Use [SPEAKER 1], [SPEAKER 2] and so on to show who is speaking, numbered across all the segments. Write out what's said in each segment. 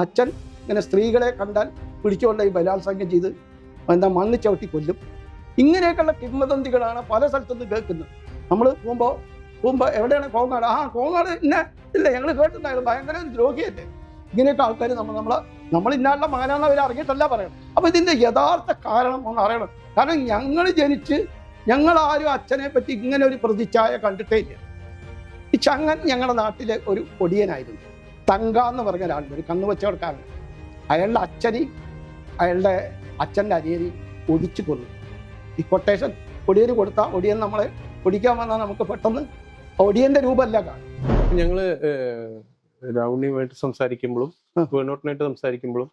[SPEAKER 1] അച്ഛൻ ഇങ്ങനെ സ്ത്രീകളെ കണ്ടാൽ പിടിച്ചുകൊണ്ടുപോയി ബലാത്സംഗം ചെയ്ത് മണ്ണ് ചവിട്ടി കൊല്ലും. ഇങ്ങനെയൊക്കെയുള്ള കിംവദന്തികളാണ് പല സ്ഥലത്തുനിന്ന് കേൾക്കുന്നത്. നമ്മൾ പോകുമ്പോൾ എവിടെയാണ് കോങ്ങാട്, കോങ്ങാട് ഇല്ല ഞങ്ങൾ കേട്ടിട്ടുണ്ടായിരുന്നു, ഭയങ്കര ദ്രോഹിയല്ലേ. ഇങ്ങനെയൊക്കെ ആൾക്കാർ നമ്മൾ ഇന്നാളുടെ മകനാണെന്ന് അവർ അറിഞ്ഞിട്ടല്ല പറയണം. അപ്പൊ ഇതിന്റെ യഥാർത്ഥ കാരണം ഒന്ന് അറിയണം. കാരണം ഞങ്ങൾ ആരും അച്ഛനെ പറ്റി ഇങ്ങനെ ഒരു പ്രതിച്ഛായ കണ്ടിട്ടേ ഇല്ല. ഈ ചങ്ങൻ ഞങ്ങളുടെ നാട്ടിലെ ഒരു ഒടിയനായിരുന്നു. തങ്ക എന്ന് പറഞ്ഞ ഒരാളുണ്ട്, ഒരു കന്നുവച്ചവടക്കാരൻ. അയാളുടെ അയാളുടെ അച്ഛൻ്റെ അനിയനെ ഒടിച്ചു കൊന്നു. ഈ കൊട്ടേഷൻ ഒടിയന് കൊടുത്താൽ ഒടിയൻ നമ്മളെ ഒടിക്കാൻ വന്നാൽ നമുക്ക് പെട്ടെന്ന് ഒടിയന്റെ രൂപമല്ല കാണും.
[SPEAKER 2] ഞങ്ങള് രാവുണ്ണിയുമായിട്ട് സംസാരിക്കുമ്പോഴും വേണോട്ടനായിട്ട് സംസാരിക്കുമ്പോഴും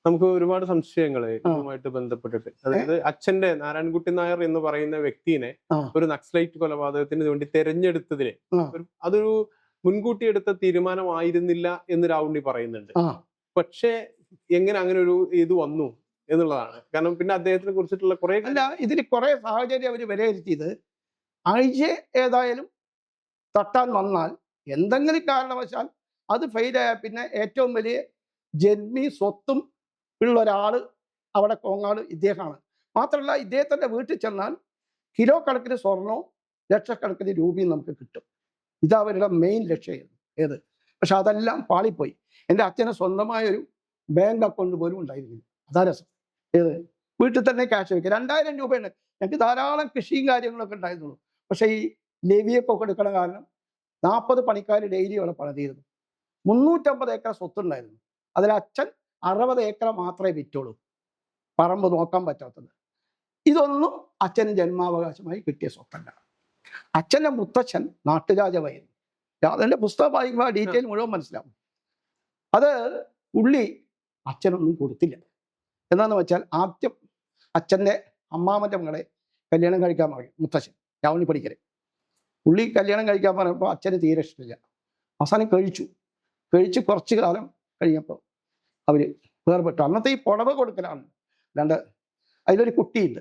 [SPEAKER 2] നമുക്ക് ഒരുപാട് സംശയങ്ങള് ഇതുമായിട്ട് ബന്ധപ്പെട്ടിട്ട്, അതായത് അച്ഛന്റെ നാരായണൻകുട്ടി നായർ എന്ന് പറയുന്ന വ്യക്തിനെ ഒരു നക്സലൈറ്റ് കൊലപാതകത്തിന് വേണ്ടി തെരഞ്ഞെടുത്തതിന് അതൊരു മുൻകൂട്ടി എടുത്ത തീരുമാനമായിരുന്നില്ല എന്ന് രാവുണ്ണി പറയുന്നുണ്ട്. പക്ഷേ എങ്ങനെ അങ്ങനെ ഒരു ഇത് വന്നു എന്നുള്ളതാണ്. കാരണം പിന്നെ അദ്ദേഹത്തിനെ കുറിച്ചിട്ടുള്ള
[SPEAKER 1] ഇതിൽ കുറെ സാഹചര്യം അവർ വിലയിരുത്തിയത്, ആഴ്ച ഏതായാലും തട്ടാൻ വന്നാൽ എന്തെങ്കിലും കാരണവശാൽ അത് ഫെയിലായ പിന്നെ ഏറ്റവും വലിയ ജന്മി സ്വത്തും ഉള്ള ഒരാള് അവിടെ കോങ്ങാട് ഇദ്ദേഹമാണ്. മാത്രമല്ല ഇദ്ദേഹത്തിന്റെ വീട്ടിൽ ചെന്നാൽ കിലോ കണക്കിന് സ്വർണവും ലക്ഷക്കണക്കിന് രൂപയും നമുക്ക് കിട്ടും. ഇതാ അവരുടെ മെയിൻ ലക്ഷ്യമായിരുന്നു. ഏത് പക്ഷെ അതെല്ലാം പാളിപ്പോയി. എൻ്റെ അച്ഛന് സ്വന്തമായൊരു ബാങ്ക് അക്കൗണ്ട് പോലും ഉണ്ടായിരുന്നില്ല. അതാ രസം. ഏത് വീട്ടിൽ തന്നെ ക്യാഷ് വെക്കുക. 2000 രൂപയാണ്. ഞങ്ങൾക്ക് ധാരാളം കൃഷിയും കാര്യങ്ങളൊക്കെ ഉണ്ടായിരുന്നുള്ളൂ. പക്ഷെ ഈ ലെവിയൊക്കെ കൊടുക്കണ കാരണം 40 പണിക്കാർ ഡെയിലി അവിടെ പണിതിരുന്നു. 350 ഏക്കർ സ്വത്തുണ്ടായിരുന്നു. അതിൽ അച്ഛൻ 60 ഏക്കർ മാത്രമേ വിറ്റുള്ളൂ, പറമ്പ് നോക്കാൻ പറ്റാത്തത്. ഇതൊന്നും അച്ഛന് ജന്മാവകാശമായി കിട്ടിയ സ്വത്തല്ല. അച്ഛൻ്റെ മുത്തച്ഛൻ നാട്ടുരാജാവായിരുന്നു. അതിൻ്റെ പുസ്തകം വായിക്കുമ്പോൾ ഡീറ്റെയിൽ മുഴുവൻ മനസ്സിലാവും. അത് പുള്ളി അച്ഛനൊന്നും കൊടുത്തില്ല. എന്താന്ന് വെച്ചാൽ ആദ്യം അച്ഛൻ്റെ അമ്മാമൻ്റെ മകളെ കല്യാണം കഴിക്കാൻ പറയും മുത്തച്ഛൻ രാവണി പണിക്കരെ. പുള്ളി കല്യാണം കഴിക്കാൻ പറഞ്ഞപ്പോൾ അച്ഛന് തീരെ ഇഷ്ടമില്ല. അവസാനം കഴിച്ച് കുറച്ച് കാലം കഴിഞ്ഞപ്പോൾ അവർ വേർപെട്ടു. അന്നത്തെ ഈ പുടവ കൊടുക്കലാണ്. അല്ലാണ്ട് അതിലൊരു കുട്ടിയുണ്ട്.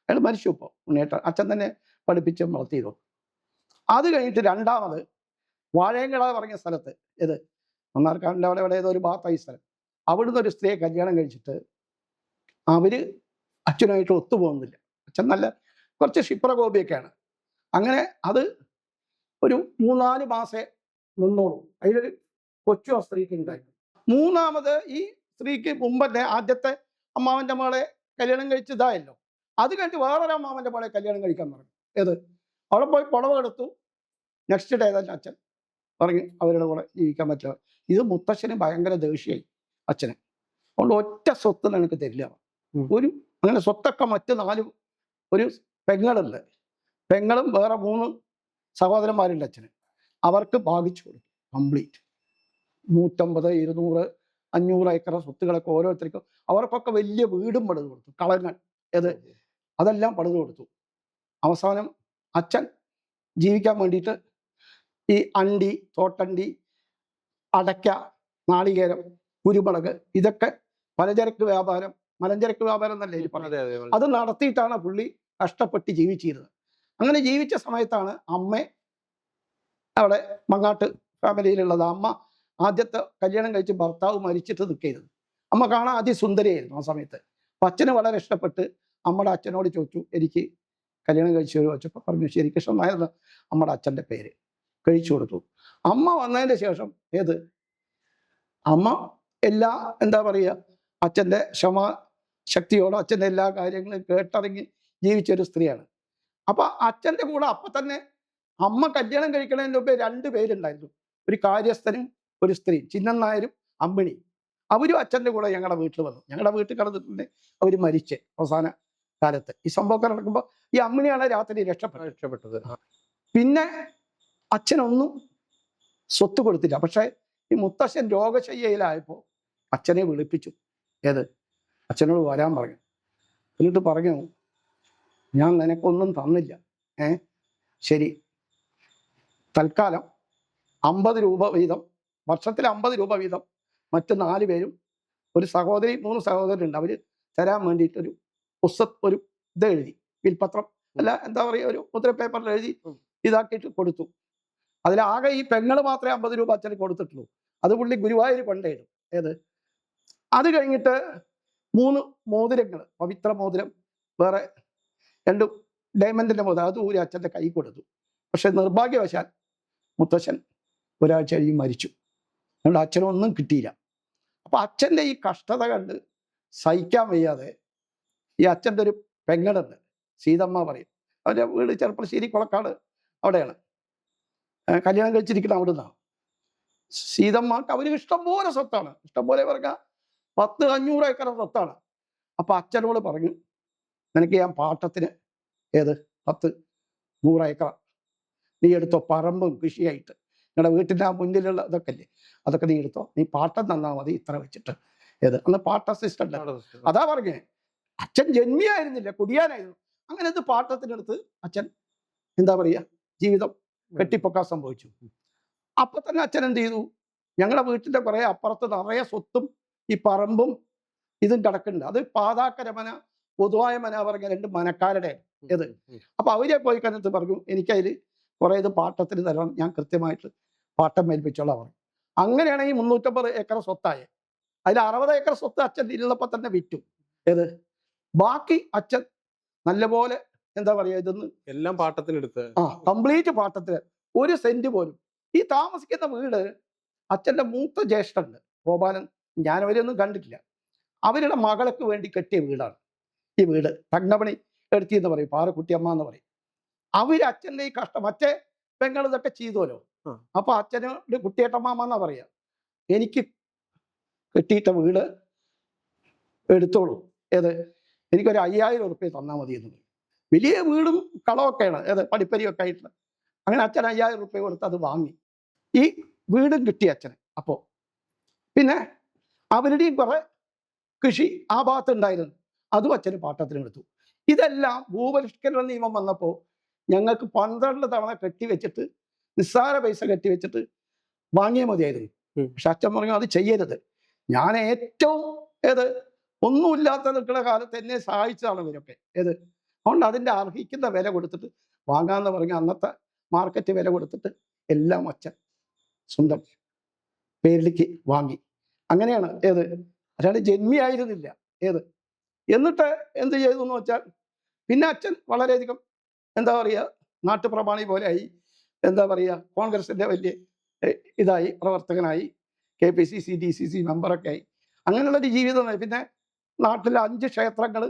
[SPEAKER 1] അയാൾ മരിച്ചു. ഇപ്പോൾ ഉണ്ണേട്ട അച്ഛൻ തന്നെ പഠിപ്പിച്ച് വളർത്തിയതോ. അത് കഴിഞ്ഞിട്ട് രണ്ടാമത് വാഴയങ്കട പറഞ്ഞ സ്ഥലത്ത് മണ്ണാർക്കാടിൻ്റെ അവിടെ ഏതോ ഒരു ഭാഗത്തായി സ്ഥലം, അവിടുന്ന് ഒരു സ്ത്രീയെ കല്യാണം കഴിച്ചിട്ട് അവര് അച്ഛനുമായിട്ട് ഒത്തുപോകുന്നില്ല. അച്ഛൻ നല്ല കുറച്ച് ക്ഷിപ്രകോപിയൊക്കെയാണ്. അങ്ങനെ അത് ഒരു 3-4 മാസേ നിന്നോളൂ. അതിലൊരു കൊച്ചു ആ സ്ത്രീക്ക് ഉണ്ടായിരുന്നു. മൂന്നാമത് ഈ സ്ത്രീക്ക് മുമ്പല്ലേ ആദ്യത്തെ അമ്മാവൻ്റെ മകളെ കല്യാണം കഴിച്ചതായല്ലോ. അത് കഴിഞ്ഞിട്ട് വേറൊരു അമ്മാവൻ്റെ മകളെ കല്യാണം കഴിക്കാൻ പറഞ്ഞു. അവിടെ പോയി പുടവ എടുത്തു. നെക്സ്റ്റ് ഡേ തന്നെ അച്ഛൻ പറഞ്ഞു അവരുടെ കൂടെ ജീവിക്കാൻ പറ്റില്ല. ഇത് മുത്തച്ഛന് ഭയങ്കര ദേഷ്യമായി അച്ഛന്. അതുകൊണ്ട് ഒറ്റ സ്വത്ത് നിനക്ക് തരില്ല. അങ്ങനെ സ്വത്തൊക്കെ മറ്റ് 4 ഒരു പെങ്ങളുണ്ട്. പെങ്ങളും വേറെ 3 സഹോദരന്മാരുണ്ട് അച്ഛന്. അവർക്ക് ഭാഗിച്ചു കൊടുക്കും കംപ്ലീറ്റ്. 150, 200, 500 ഏക്കർ സ്വത്തുകളൊക്കെ ഓരോരുത്തർക്കും. അവർക്കൊക്കെ വലിയ വീടും പണിത് കൊടുത്തു. കളങ്ങൾ അതെല്ലാം പണിത് കൊടുത്തു. അവസാനം അച്ഛൻ ജീവിക്കാൻ വേണ്ടിയിട്ട് ഈ അണ്ടി, തോട്ടണ്ടി, അടയ്ക്ക, നാളികേരം, കുരുമുളക്, ഇതൊക്കെ പലചരക്ക് വ്യാപാരം, മലഞ്ചരക്ക് വ്യാപാരം എന്നല്ലേ ഇത് പറഞ്ഞത്, അത് നടത്തിയിട്ടാണ് പുള്ളി കഷ്ടപ്പെട്ട് ജീവിച്ചിരുന്നത്. അങ്ങനെ ജീവിച്ച സമയത്താണ് അമ്മ അവിടെ മങ്ങാട്ട് ഫാമിലിയിലുള്ളത്. അമ്മ ആദ്യത്തെ കല്യാണം കഴിച്ച് ഭർത്താവ് മരിച്ചിട്ട് നിൽക്കുന്നത്. അമ്മ കാണാൻ അതിസുന്ദരിയായിരുന്നു ആ സമയത്ത്. അപ്പം അച്ഛന് വളരെ ഇഷ്ടപ്പെട്ട് അമ്മയുടെ അച്ഛനോട് ചോദിച്ചു, എനിക്ക് കല്യാണം കഴിച്ചു വരുമോ ചോദിച്ചപ്പോൾ പറഞ്ഞു ശ്രീകൃഷ്ണൻ നായർ അമ്മയുടെ അച്ഛൻ്റെ പേര്. കഴിച്ചു കൊടുത്തു. അമ്മ വന്നതിന് ശേഷം അമ്മ എന്താ പറയുക, അച്ഛൻ്റെ ക്ഷമാശക്തിയോടെ അച്ഛൻ്റെ എല്ലാ കാര്യങ്ങളും കേട്ടറിഞ്ഞ് ജീവിച്ചൊരു സ്ത്രീയാണ്. അപ്പം അച്ഛൻ്റെ കൂടെ അപ്പം തന്നെ അമ്മ കല്യാണം കഴിക്കുന്നതിന് മുമ്പേ 2 പേരുണ്ടായിരുന്നു. ഒരു കാര്യസ്ഥനും ഒരു സ്ത്രീ, ചിന്നൻ നായരും അമ്മിണി. അവരും അച്ഛൻ്റെ കൂടെ ഞങ്ങളുടെ വീട്ടിൽ വന്നു. ഞങ്ങളുടെ വീട്ടിൽ കിടന്നിട്ടുണ്ട്. അവർ മരിച്ച് അവസാന കാലത്ത് ഈ സംഭവമൊക്കെ നടക്കുമ്പോൾ ഈ അമ്മിണിയാണ് രാത്രി രക്ഷപ്പെട്ടത്. പിന്നെ അച്ഛനൊന്നും സ്വത്ത് കൊടുത്തില്ല. പക്ഷേ ഈ മുത്തശ്ശൻ രോഗശയ്യയിലായപ്പോൾ അച്ഛനെ വിളിപ്പിച്ചു. അച്ഛനോട് വരാൻ പറഞ്ഞു. എന്നിട്ട് പറഞ്ഞു, ഞാൻ നിനക്കൊന്നും തന്നില്ല, ശരി, തൽക്കാലം 50 രൂപ വീതം, വർഷത്തിൽ 50 രൂപ വീതം മറ്റ് 4 പേരും, ഒരു സഹോദരി, 3 സഹോദരരുണ്ട്, അവർ തരാൻ വേണ്ടിയിട്ടൊരു ഒരു എഴുതി, വിൽപത്രം അല്ല എന്താ പറയുക, ഒരു മുദ്ര പേപ്പറിൽ എഴുതി ഇതാക്കിയിട്ട് കൊടുത്തു. അതിലാകെ ഈ പെങ്ങൾ മാത്രമേ 50 രൂപ അച്ഛന് കൊടുത്തിട്ടുള്ളൂ. അത് പുള്ളി ഗുരുവായൂർ കൊണ്ടേടും. ഏത് അത് കഴിഞ്ഞിട്ട് 3 മോതിരങ്ങൾ, പവിത്ര മോതിരം, വേറെ 2 ഡയമണ്ടിൻ്റെ മോതിരം, അത് ഊരി അച്ഛൻ്റെ കൈ കൊടുത്തു. പക്ഷെ നിർഭാഗ്യവശാൽ മുത്തശ്ശൻ ഒരാഴ്ച കഴിഞ്ഞ് മരിച്ചു. അതുകൊണ്ട് അച്ഛനൊന്നും കിട്ടിയില്ല. അപ്പം അച്ഛൻ്റെ ഈ കഷ്ടത കണ്ട് സഹിക്കാൻ വയ്യാതെ ഈ അച്ഛൻ്റെ ഒരു പെങ്ങളുണ്ട്, സീതമ്മ പറയും. അവരുടെ വീട് ചെറുപ്പശ്ശേരി കൊളക്കാട് അവിടെയാണ്, കല്യാണം കഴിച്ചിരിക്കുന്നത് അവിടെ നിന്നാണ്. സീതമ്മക്ക് അവർക്ക് ഇഷ്ടംപോലെ സ്വത്താണ്, ഇഷ്ടംപോലെ പറഞ്ഞാൽ 10-500 ഏക്കർ സ്വത്താണ്. അപ്പം അച്ഛനോട് പറഞ്ഞു, നിനക്ക് ഞാൻ പാട്ടത്തിന് 10-100 ഏക്കർ നീ എടുത്തോ, പറമ്പും കൃഷിയായിട്ട് നിങ്ങളുടെ വീട്ടിൻ്റെ ആ മുന്നിലുള്ള ഇതൊക്കെ അല്ലേ, അതൊക്കെ നീ എടുത്തോ, നീ പാട്ടം തന്നാൽ മതി ഇത്ര വെച്ചിട്ട്. അന്ന് പാട്ട സിസ്റ്റം അതാ പറഞ്ഞേ. അച്ഛൻ ജന്മിയായിരുന്നില്ല, കുടിയാനായിരുന്നു. അങ്ങനെ ഇത് പാട്ടത്തിനെടുത്ത് അച്ഛൻ എന്താ പറയുക ജീവിതം വെട്ടിപ്പൊക്കാൻ സംഭവിച്ചു. അപ്പൊ തന്നെ അച്ഛൻ എന്ത് ചെയ്തു, ഞങ്ങളുടെ വീട്ടിന്റെ കുറെ അപ്പുറത്ത് നിറയെ സ്വത്തും ഈ പറമ്പും ഇതും കിടക്കുന്നുണ്ട്. അത് പാതാക്കരമന, പൊതുവായ മന പറഞ്ഞ 2 മനക്കാരുടെ ഇത്. അപ്പൊ അവരെ പോയി കണ്ടിട്ട് പറഞ്ഞു, എനിക്കതിൽ കുറെ ഇത് പാട്ടത്തിന് തരണം, ഞാൻ കൃത്യമായിട്ട് പാട്ടം മേൽപ്പിച്ചോളാം പറഞ്ഞു. അങ്ങനെയാണ് ഈ 350 ഏക്കർ സ്വത്തായത്. അതിൽ 60 ഏക്കർ സ്വത്ത് അച്ഛൻ ഉള്ളപ്പോൾ തന്നെ വിറ്റു. ബാക്കി അച്ഛൻ നല്ലപോലെ എന്താ പറയുക ഇതൊന്ന്
[SPEAKER 2] എല്ലാം പാട്ടത്തിനെടുത്ത്
[SPEAKER 1] കംപ്ലീറ്റ് പാട്ടത്തിന്, 1 സെന്റ് പോലും. ഈ താമസിക്കുന്ന വീട് അച്ഛൻ്റെ മൂത്ത ജ്യേഷ്ഠനുണ്ട് ഗോപാലൻ, ഞാനവരെയൊന്നും കണ്ടിട്ടില്ല, അവരുടെ മകൾക്ക് വേണ്ടി കെട്ടിയ വീടാണ് ഈ വീട്. തങ്കമണി എടുത്തി എന്ന് പറയും, പാറക്കുട്ടിയമ്മ എന്ന് പറയും. അച്ഛൻ്റെ ഈ കഷ്ടം, മറ്റേ പെങ്ങൾ ഇതൊക്കെ ചെയ്തോലോ. അപ്പൊ അച്ഛനോട് കുട്ടിയേട്ടമ്മ എന്നാ പറയാ, എനിക്ക് കെട്ടിയിട്ട വീട് എടുത്തോളൂ, എനിക്കൊരു 5000 ഉറുപ്പ്യ തന്നാൽ മതി എന്ന് പറയും. വലിയ വീടും കളമൊക്കെയാണ്, പടിപ്പരിയൊക്കെ ആയിട്ട്. അങ്ങനെ അച്ഛൻ 5000 ഉറുപ്പ്യ കൊടുത്ത് അത് വാങ്ങി. ഈ വീടും കിട്ടി അച്ഛന്. അപ്പോൾ പിന്നെ അവരുടെയും കുറെ കൃഷി ആ ഭാഗത്തുണ്ടായിരുന്നു, അതും അച്ഛന് പാട്ടത്തിനെടുത്തു. ഇതെല്ലാം ഭൂപരിഷ്കരണ നിയമം വന്നപ്പോൾ ഞങ്ങൾക്ക് 12 തവണ കെട്ടിവെച്ചിട്ട്, നിസ്സാര പൈസ കെട്ടിവെച്ചിട്ട് വാങ്ങിയാൽ മതിയായിരുന്നു. പക്ഷെ അച്ഛൻ പറഞ്ഞു അത് ചെയ്യരുത്, ഞാൻ ഏറ്റവും ഒന്നുമില്ലാത്ത നിൽക്കുന്ന കാലത്ത് എന്നെ സഹായിച്ചതാണ് ഇവരൊക്കെ. അതുകൊണ്ട് അതിൻ്റെ അർഹിക്കുന്ന വില കൊടുത്തിട്ട് വാങ്ങാന്ന് പറഞ്ഞ അന്നത്തെ മാർക്കറ്റ് വില കൊടുത്തിട്ട് എല്ലാം അച്ഛൻ സ്വന്തം പേരിലേക്ക് വാങ്ങി. അങ്ങനെയാണ് അല്ലാണ്ട് ജന്മിയായിരുന്നില്ല. എന്നിട്ട് എന്ത് ചെയ്തു എന്ന് വെച്ചാൽ, പിന്നെ അച്ഛൻ വളരെയധികം എന്താ പറയുക നാട്ടുപ്രമാണി പോലെ ആയി, എന്താ പറയുക കോൺഗ്രസിൻ്റെ വലിയ ഇതായി, പ്രവർത്തകനായി, KPCC DCC മെമ്പറൊക്കെ ആയി. അങ്ങനെയുള്ളൊരു ജീവിതമായി. പിന്നെ നാട്ടിലെ 5 ക്ഷേത്രങ്ങൾ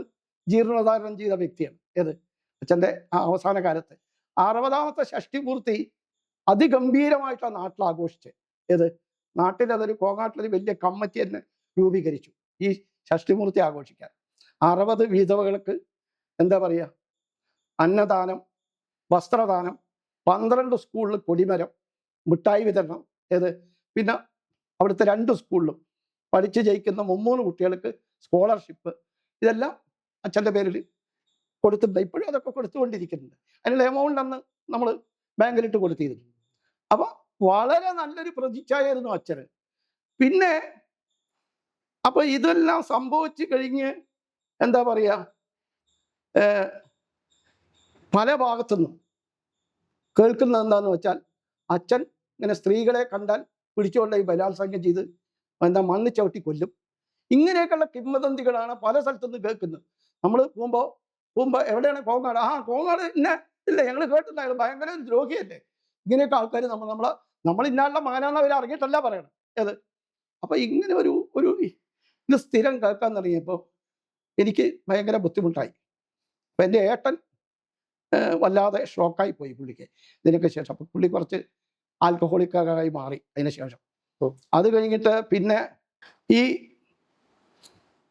[SPEAKER 1] ജീർണോദ്ധാരണം ചെയ്ത വ്യക്തിയാണ് അച്ഛൻ്റെ അവസാന കാലത്ത്. 60ാമത്തെ ഷഷ്ടിപൂർത്തി അതിഗംഭീരമായിട്ടാണ് നാട്ടിൽ ആഘോഷിച്ചത്. നാട്ടിലതൊരു കോങ്ങാട്ടിലൊരു വലിയ കമ്മിറ്റി തന്നെ രൂപീകരിച്ചു ഈ ഷഷ്ടിമൂർത്തി ആഘോഷിക്കാൻ. 60 വിധവകൾക്ക് എന്താ പറയുക അന്നദാനം, വസ്ത്രദാനം, 12 സ്കൂളിൽ കൊടിമരം, മിഠായി വിതരണം. പിന്നെ അവിടുത്തെ 2 സ്കൂളിലും പഠിച്ച് ജയിക്കുന്ന 3 കുട്ടികൾക്ക് സ്കോളർഷിപ്പ്. ഇതെല്ലാം അച്ഛൻ്റെ പേരിൽ കൊടുത്തിട്ടുണ്ട്. ഇപ്പോഴും അതൊക്കെ കൊടുത്തുകൊണ്ടിരിക്കുന്നുണ്ട്. അതിനുള്ള എമൗണ്ട് അന്ന് നമ്മൾ ബാങ്കിലിട്ട് കൊടുത്തിരുന്നു. അപ്പം വളരെ നല്ലൊരു പ്രതിച്ഛായായിരുന്നു അച്ഛന്. പിന്നെ അപ്പൊ ഇതെല്ലാം സംഭവിച്ചു കഴിഞ്ഞ് എന്താ പറയുക പല ഭാഗത്തുനിന്നും കേൾക്കുന്നത് എന്താന്ന് വെച്ചാൽ, അച്ഛൻ ഇങ്ങനെ സ്ത്രീകളെ കണ്ടാൽ പിടിച്ചുകൊണ്ടായി ബലാത്സംഗം ചെയ്ത് മണ്ണ് ചവിട്ടി കൊല്ലും. ഇങ്ങനെയൊക്കെയുള്ള കിംവദന്തികളാണ് പല സ്ഥലത്തുനിന്ന് കേൾക്കുന്നത്. നമ്മൾ പോകുമ്പോൾ എവിടെയാണ് കോങ്ങാട്, കോങ്ങാട് ഇല്ല ഞങ്ങൾ കേട്ടിട്ടുണ്ടായിരുന്നു, ഭയങ്കര ഒരു ദ്രോഹിയല്ലേ. ഇങ്ങനെയൊക്കെ ആൾക്കാർ നമ്മൾ ഇന്നാളുടെ മകനാണെന്ന് അവർ അറിഞ്ഞിട്ടല്ല പറയണം. അപ്പൊ ഇങ്ങനെ ഒരു ഇത് സ്ഥിരം കേൾക്കാൻ തുടങ്ങിയപ്പോൾ എനിക്ക് ഭയങ്കര ബുദ്ധിമുട്ടായി. അപ്പം എൻ്റെ ഏട്ടൻ വല്ലാതെ ഷോക്കായി പോയി പുള്ളിക്ക് ഇതിനൊക്കെ ശേഷം. അപ്പം പുള്ളി കുറച്ച് ആൽക്കഹോളിക്കായി മാറി അതിന് ശേഷം. അത് കഴിഞ്ഞിട്ട് പിന്നെ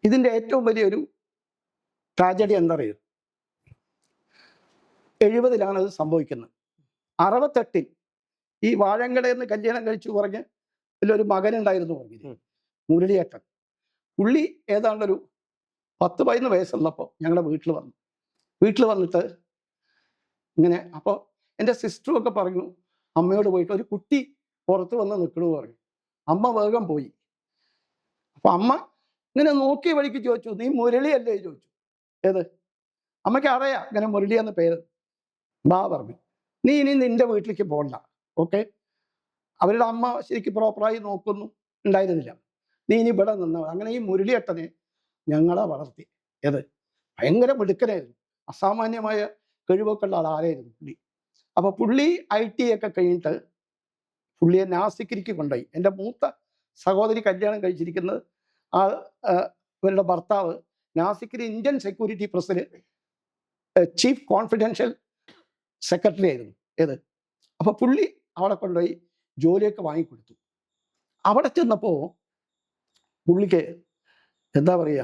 [SPEAKER 1] ഇതിൻ്റെ ഏറ്റവും വലിയൊരു ട്രാജഡി എന്താ പറയുക, 70-ലാണ് ഇത് സംഭവിക്കുന്നത്. 68-ൽ ഈ വാഴങ്കടയിൽ നിന്ന് കല്യാണം കഴിച്ചു പറഞ്ഞ് ഇതിലൊരു മകനുണ്ടായിരുന്നു പറഞ്ഞു മുരളിയേട്ടൻ. പുള്ളി ഏതാണ്ടൊരു 10-11 വയസ്സുള്ളപ്പോൾ ഞങ്ങളുടെ വീട്ടിൽ വന്നിട്ട് ഇങ്ങനെ. അപ്പോൾ എൻ്റെ സിസ്റ്ററും ഒക്കെ പറഞ്ഞു അമ്മയോട് പോയിട്ട് ഒരു കുട്ടി പുറത്ത് വന്ന് നിൽക്കണമെന്ന് പറഞ്ഞു. അമ്മ വേഗം പോയി. അപ്പൊ അമ്മ ഇങ്ങനെ നോക്കിയ വഴിക്ക് ചോദിച്ചു, നീ മുരളിയല്ലേ ചോദിച്ചു. അമ്മയ്ക്ക് അറിയാം ഇങ്ങനെ മുരളി എന്ന പേര്. പറഞ്ഞു നീ ഇനി നിന്റെ വീട്ടിലേക്ക് പോകണ്ട, ഓക്കെ. അവരുടെ അമ്മ ശരിക്കും പ്രോപ്പറായി നോക്കൊന്നും ഉണ്ടായിരുന്നില്ല. നീ ഇനി ഇവിടെ നിന്നാൽ. അങ്ങനെ ഈ മുരളിയേട്ടനെ ഞങ്ങളെ വളർത്തി. ഏത് ഭയങ്കര മിടുക്കനായിരുന്നു, അസാമാന്യമായ കഴിവൊക്കെ ഉള്ള ആളായിരുന്നു പുള്ളി. അപ്പൊ പുള്ളി IT ഒക്കെ കഴിഞ്ഞിട്ട് പുള്ളിയെ നാസിക്കിലേക്ക് കൊണ്ടുപോയി. എൻ്റെ മൂത്ത സഹോദരി കല്യാണം കഴിച്ചിരിക്കുന്നത് ഇവരുടെ ഭർത്താവ് നാസിക്കിൽ ഇന്ത്യൻ സെക്യൂരിറ്റി പ്രസിൽ ചീഫ് കോൺഫിഡൻഷ്യൽ സെക്രട്ടറി ആയിരുന്നു. ഏത് അപ്പൊ പുള്ളി അവിടെ കൊണ്ടുപോയി ജോലിയൊക്കെ വാങ്ങിക്കൊടുത്തു. അവിടെ ചെന്നപ്പോൾ പുള്ളിക്ക് എന്താ പറയുക,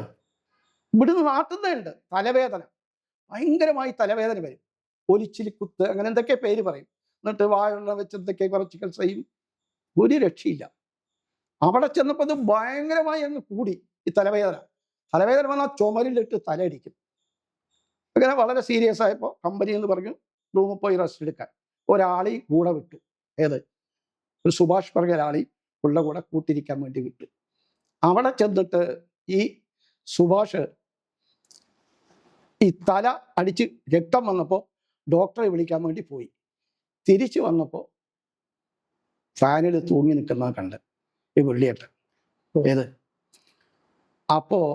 [SPEAKER 1] ഇവിടുന്ന് നാട്ടുന്നുണ്ട് തലവേദന, ഭയങ്കരമായി തലവേദന വരും, ഒലിച്ചിൽ കുത്ത്, അങ്ങനെ എന്തൊക്കെ പേര് പറയും. എന്നിട്ട് വായുള്ള വെച്ച് എന്തൊക്കെ കുറച്ച് ചികിത്സ ചെയ്യും, ഒരു രക്ഷയില്ല. അവിടെ ചെന്നപ്പോൾ അത് ഭയങ്കരമായി അങ്ങ് കൂടി ഈ തലവേദന. തലവേദന വന്നാൽ ചുമരിലിട്ട് തലയടിക്കും. അങ്ങനെ വളരെ സീരിയസ് ആയപ്പോൾ കമ്പനി എന്ന് പറഞ്ഞു റൂമിൽ പോയി റെസ്റ്റ് എടുക്കാൻ ഒരാളി കൂടെ വിട്ടു. ഏത് ഒരു സുഭാഷ് പറഞ്ഞ ഒരാളി ഉള്ള കൂടെ കൂട്ടിരിക്കാൻ വേണ്ടി വിട്ടു. അവിടെ ചെന്നിട്ട് ഈ സുഭാഷ് ഈ തല അടിച്ച് രക്തം വന്നപ്പോൾ ഡോക്ടറെ വിളിക്കാൻ വേണ്ടി പോയി. തിരിച്ചു വന്നപ്പോൾ ഫാനിൽ തൂങ്ങി നിൽക്കുന്ന കണ്ട് ഈ വെള്ളിയേട്ടൻ. ഏത് അപ്പോൾ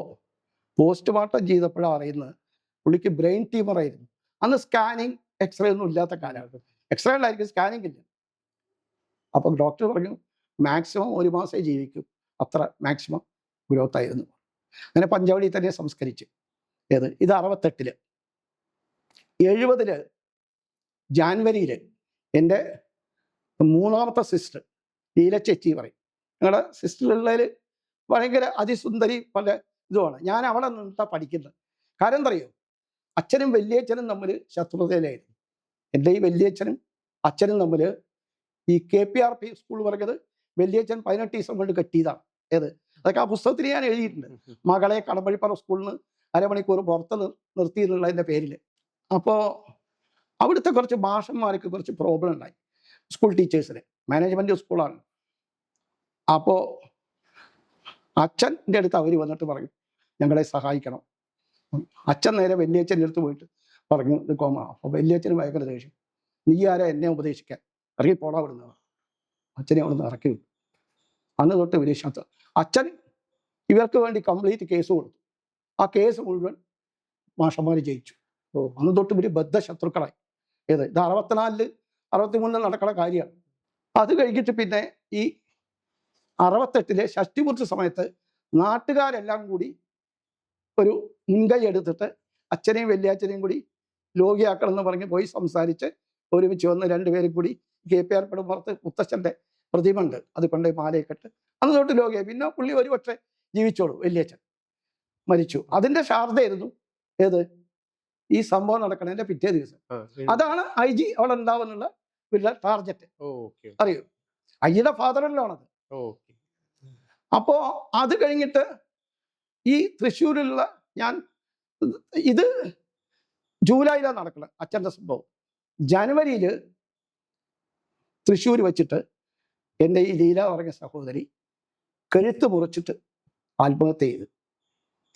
[SPEAKER 1] പോസ്റ്റ്മോർട്ടം ചെയ്തപ്പോഴാണ് അറിയുന്നത് പുള്ളിക്ക് ബ്രെയിൻ ട്യൂമർ ആയിരുന്നു. അന്ന് സ്കാനിങ് എക്സ്റേ ഒന്നും ഇല്ലാത്ത കാലമാണ്. എക്സ്റേ ഉണ്ടായിരിക്കും, സ്കാനിങ് ഇല്ല. അപ്പം ഡോക്ടർ പറഞ്ഞു മാക്സിമം 1 മാസമേ ജീവിക്കൂ, അത്ര മാക്സിമം ഗ്രോത്ത് ആയിരുന്നു. അങ്ങനെ പഞ്ചവടി തന്നെ സംസ്കരിച്ച്. ഏത് ഇത് 68. 70 ജാനുവരിയിൽ എൻ്റെ 3ാമത്തെ സിസ്റ്റർ ലീല ചേച്ചി പറയും, ഞങ്ങളുടെ സിസ്റ്ററുള്ളതിൽ ഭയങ്കര അതിസുന്ദരി പല ഇതുമാണ്. ഞാൻ അവിടെ നിന്നിട്ടാണ് പഠിക്കുന്നത്. കാരണം എന്താ അറിയോ, അച്ഛനും വല്യച്ഛനും തമ്മിൽ ശത്രുതയിലായിരുന്നു. എൻ്റെ ഈ വല്യച്ഛനും അച്ഛനും തമ്മിൽ ഈ KPRP സ്കൂൾ പറഞ്ഞത് വല്യച്ഛൻ 18 ദിവസം കൊണ്ട് കെട്ടിയതാണ്. ഏത് അതൊക്കെ ആ പുസ്തകത്തിൽ ഞാൻ എഴുതിയിട്ടുണ്ട്. മകളെ കടമ്പഴിപ്പുറം സ്കൂളിൽ നിന്ന് അരമണിക്കൂർ പുറത്ത് നിർത്തി എന്നുള്ളതിൻ്റെ പേരിൽ. അപ്പോൾ അവിടുത്തെ കുറച്ച് ഭാഷന്മാർക്ക് കുറച്ച് പ്രോബ്ലം ഉണ്ടായി, സ്കൂൾ ടീച്ചേഴ്സിന്. മാനേജ്മെൻറ്റ് സ്കൂളാണ്. അപ്പോൾ അച്ഛൻ്റെ അടുത്ത് അവർ വന്നിട്ട് പറയും ഞങ്ങളെ സഹായിക്കണം. അച്ഛൻ നേരെ വല്യച്ഛൻ്റെ അടുത്ത് പോയിട്ട് പറഞ്ഞു ഇത് കോമ. അപ്പോൾ വല്യച്ഛന് ഭയങ്കര ദേഷ്യം, നീ ആരാ എന്നെ ഉപദേശിക്കാൻ, ഇറങ്ങി പോടാ വിടുന്ന. അച്ഛനെ അവിടെ നിന്ന് ഇറക്കി വിട്ടു. അന്ന് തൊട്ട് വലിയ ശത്രു. അച്ഛൻ ഇവർക്ക് വേണ്ടി കംപ്ലീറ്റ് കേസ് കൊടുത്തു. ആ കേസ് മുഴുവൻ മാഷന്മാർ ജയിച്ചു. അന്ന് തൊട്ട് ഇവർ ബദ്ധശത്രുക്കളായി. ഏത് ഇത് 64 63 നടക്കുന്ന കാര്യമാണ്. അത് കഴിഞ്ഞിട്ട് പിന്നെ ഈ 68 ഷഷ്ടിപൂർത്തി സമയത്ത് നാട്ടുകാരെല്ലാം കൂടി ഒരു മുൻകൈ എടുത്തിട്ട് അച്ഛനെയും വല്യച്ഛനെയും കൂടി രോഗിയാക്കണം എന്ന് പറഞ്ഞ് പോയി സംസാരിച്ച് ഒരുമിച്ച് വന്ന് 2 പേരും കൂടി KPR പുറത്ത് മുത്തച്ഛൻ്റെ പ്രതിമ ഉണ്ട്, അത് കൊണ്ടുപോയി മാലയൊക്കെട്ട് അന്ന് തൊട്ട് രോഗിയായി. പിന്നെ പുള്ളി ഒരു പക്ഷേ ജീവിച്ചോളൂ, വല്യച്ഛൻ മരിച്ചു. അതിൻ്റെ ശാരദയായിരുന്നു ഏത് ഈ സംഭവം നടക്കണതിൻ്റെ പിറ്റേ ദിവസം. അതാണ് IG അവിടെ ഉണ്ടാവുന്നുള്ള വലിയ ടാർഗറ്റ്. അറിയോ, അയ്യയുടെ ഫാദറിലാണത്. അപ്പോൾ അത് കഴിഞ്ഞിട്ട് ഈ തൃശ്ശൂരിലുള്ള ഞാൻ, ഇത് ജൂലൈയിലാണ് നടക്കുന്നത് അച്ഛൻ്റെ സംഭവം. ജനുവരിയിൽ തൃശ്ശൂർ വെച്ചിട്ട് എൻ്റെ ഈ ലീല പറഞ്ഞ സഹോദരി കഴുത്ത് മുറിച്ചിട്ട് ആത്മഹത്യ ചെയ്തു.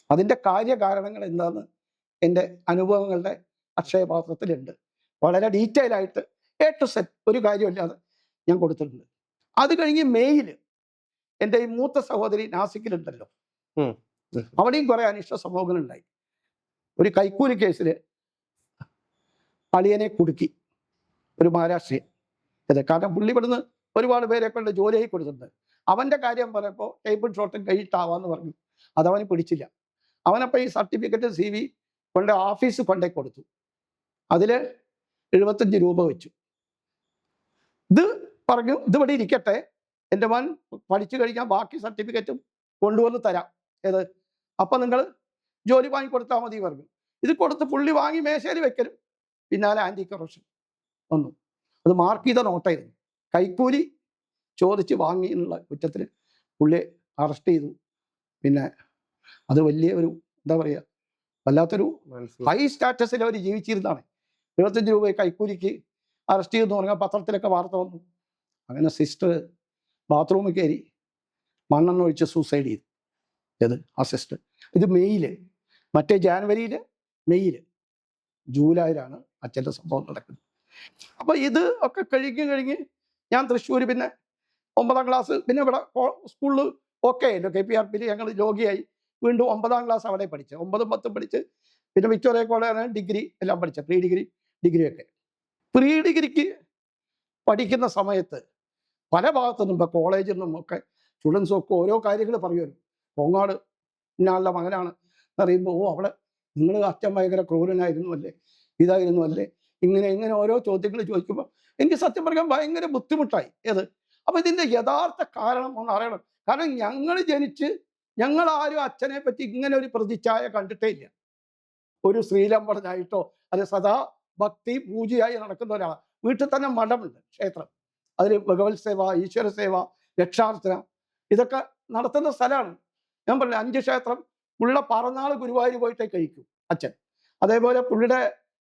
[SPEAKER 1] അതിൻ്റെ കാര്യകാരണങ്ങൾ എന്താണെന്ന് എൻ്റെ അനുഭവങ്ങളുടെ അക്ഷയപാത്രത്തിലുണ്ട്. വളരെ ഡീറ്റെയിൽ ആയിട്ട് A to Z ഒരു കാര്യമില്ലാതെ ഞാൻ കൊടുത്തിട്ടുണ്ട്. അത് കഴിഞ്ഞ് മെയ്യിൽ എൻ്റെ ഈ മൂത്ത സഹോദരി നാസിക്കിലുണ്ടല്ലോ, അവിടെയും കുറെ അനിഷ്ട സംഭവങ്ങളുണ്ടായി. ഒരു കൈക്കൂലി കേസിൽ അളിയനെ കുടുക്കി ഒരു മഹാരാഷ്ട്രീയൻ. അതെ, കാരണം പുള്ളി ഇവിടുന്ന് ഒരുപാട് പേരെ കൊണ്ട് ജോലിയായി കൊടുത്തിട്ടുണ്ട്. അവൻ്റെ കാര്യം പറയുമ്പോൾ ടേബിൾ ഷോട്ടും കഴിയിട്ടാവാന്ന് പറഞ്ഞു. അതവന് പിടിച്ചില്ല. അവനപ്പോൾ ഈ സർട്ടിഫിക്കറ്റ് CV കൊണ്ട് ഓഫീസ് കൊണ്ടേ കൊടുത്തു. അതിൽ 75 രൂപ വെച്ചു. ഇത് പറഞ്ഞു ഇതിവിടെ ഇരിക്കട്ടെ, എൻ്റെ മോൻ പഠിച്ചു കഴിഞ്ഞാൽ ബാക്കി സർട്ടിഫിക്കറ്റും കൊണ്ടുവന്ന് തരാം. ഏത് അപ്പം നിങ്ങൾ ജോലി വാങ്ങിക്കൊടുത്താൽ മതി പറഞ്ഞു. ഇത് കൊടുത്ത് പുള്ളി വാങ്ങി മേശയിൽ വെക്കലും പിന്നാലെ ആൻറ്റി കറപ്ഷൻ വന്നു. അത് മാർക്ക് ചെയ്ത നോട്ടായിരുന്നു. കൈക്കൂലി ചോദിച്ച് വാങ്ങി എന്നുള്ള കുറ്റത്തിൽ പുള്ളിയെ അറസ്റ്റ് ചെയ്തു. പിന്നെ അത് വലിയ ഒരു എന്താ പറയുക, വല്ലാത്തൊരു ഹൈ സ്റ്റാറ്റസിൽ അവർ ജീവിച്ചിരുന്നതാണ്. 75 രൂപ കൈക്കൂലിക്ക് അറസ്റ്റ് ചെയ്തെന്ന് പറഞ്ഞാൽ പത്രത്തിലൊക്കെ വാർത്ത വന്നു. അങ്ങനെ സിസ്റ്റർ ബാത്റൂമിൽ കയറി മണ്ണെണ്ണ ഒഴിച്ച് സൂസൈഡ് ചെയ്തു. ഏത് ആ സിസ്റ്റർ. ഇത് മെയ്യിൽ, മറ്റേ ജാനുവരിയിൽ, മെയ്യിൽ, ജൂലൈയിലാണ് അച്ഛൻ്റെ സംഭവം നടക്കുന്നത്. അപ്പോൾ ഇത് ഒക്കെ കഴിഞ്ഞ് ഞാൻ തൃശ്ശൂർ പിന്നെ 9ാം ക്ലാസ് പിന്നെ ഇവിടെ സ്കൂളിൽ ഓക്കെ KPRP ഞങ്ങൾ രോഗിയായി. വീണ്ടും 9ാം ക്ലാസ് അവിടെ പഠിച്ച്, 9ഉം 10ഉം പഠിച്ച്, പിന്നെ വിക്ടോറിയ കോളേജിലാണ് ഡിഗ്രി എല്ലാം പഠിച്ചത്, പ്രീ ഡിഗ്രി ഡിഗ്രിയൊക്കെ. പ്രീ ഡിഗ്രിക്ക് പഠിക്കുന്ന സമയത്ത് പല ഭാഗത്തു നിന്നും ഇപ്പോൾ കോളേജിൽ നിന്നും ഒക്കെ സ്റ്റുഡൻസും ഒക്കെ ഓരോ കാര്യങ്ങൾ പറയുമായിരുന്നു. കോങ്ങാട് ഇന്നാളുടെ മകനാണ് എന്നറിയുമ്പോൾ, ഓ അവിടെ നിങ്ങൾ അച്ഛൻ ഭയങ്കര ക്രൂരനായിരുന്നു അല്ലേ, ഇതായിരുന്നു അല്ലേ, ഇങ്ങനെ ഓരോ ചോദ്യങ്ങൾ ചോദിക്കുമ്പോൾ എനിക്ക് സത്യം പറയാൻ ഭയങ്കര ബുദ്ധിമുട്ടായി. അപ്പോൾ ഇതിൻ്റെ യഥാർത്ഥ കാരണം ഒന്ന് അറിയണം. കാരണം ഞങ്ങൾ ജനിച്ച് ഞങ്ങളാരും അച്ഛനെ പറ്റി ഇങ്ങനെ ഒരു പ്രതിച്ഛായ കണ്ടിട്ടേ ഇല്ല. ഒരു ശ്രീലമ്പടനായിട്ടോ അത് സദാ ഭക്തി പൂജയായി നടക്കുന്ന ഒരാളാണ്. വീട്ടിൽ തന്നെ മഠമുണ്ട്, ക്ഷേത്രം, അതിൽ ഭഗവത് സേവ, ഈശ്വര സേവ, രക്ഷാർത്ഥന ഇതൊക്കെ നടത്തുന്ന സ്ഥലമാണ്. ഞാൻ പറഞ്ഞില്ല 5 ക്ഷേത്രം, പുള്ളിയുടെ പറന്നാൾ ഗുരുവായൂർ പോയിട്ടേ കഴിക്കും അച്ഛൻ. അതേപോലെ പുള്ളിയുടെ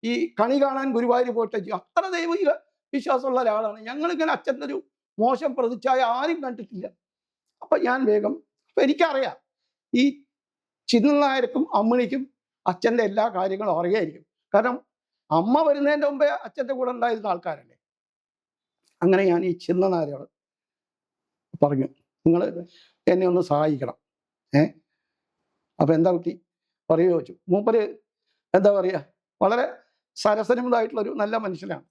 [SPEAKER 1] ഈ കണി കാണാൻ ഗുരുവായൂർ പോയിട്ടേ ചെയ്യും. അത്ര ദൈവിക വിശ്വാസമുള്ള ഒരാളാണ്. ഞങ്ങളിങ്ങനെ അച്ഛൻ്റെ ഒരു മോശം പ്രതിച്ഛായ ആരും കണ്ടിട്ടില്ല. അപ്പം ഞാൻ വേഗം, അപ്പം എനിക്കറിയാം ഈ ചിന്നൻ നായർക്കും അമ്മിണിക്കും അച്ഛൻ്റെ എല്ലാ കാര്യങ്ങളും അറിയായിരിക്കും. കാരണം അമ്മ വരുന്നതിൻ്റെ മുമ്പേ അച്ഛൻ്റെ കൂടെ ഉണ്ടായിരുന്ന ആൾക്കാരല്ലേ. അങ്ങനെ ഞാൻ ഈ ചിന്നൻ നായരോട് പറഞ്ഞു, നിങ്ങൾ എന്നെ ഒന്ന് സഹായിക്കണം. അപ്പം എന്താ കുട്ടി പറയുക ചോദിച്ചു. മൂപ്പര് എന്താ പറയുക, വളരെ സരസനമുള്ളതായിട്ടുള്ളൊരു നല്ല മനുഷ്യനാണ്.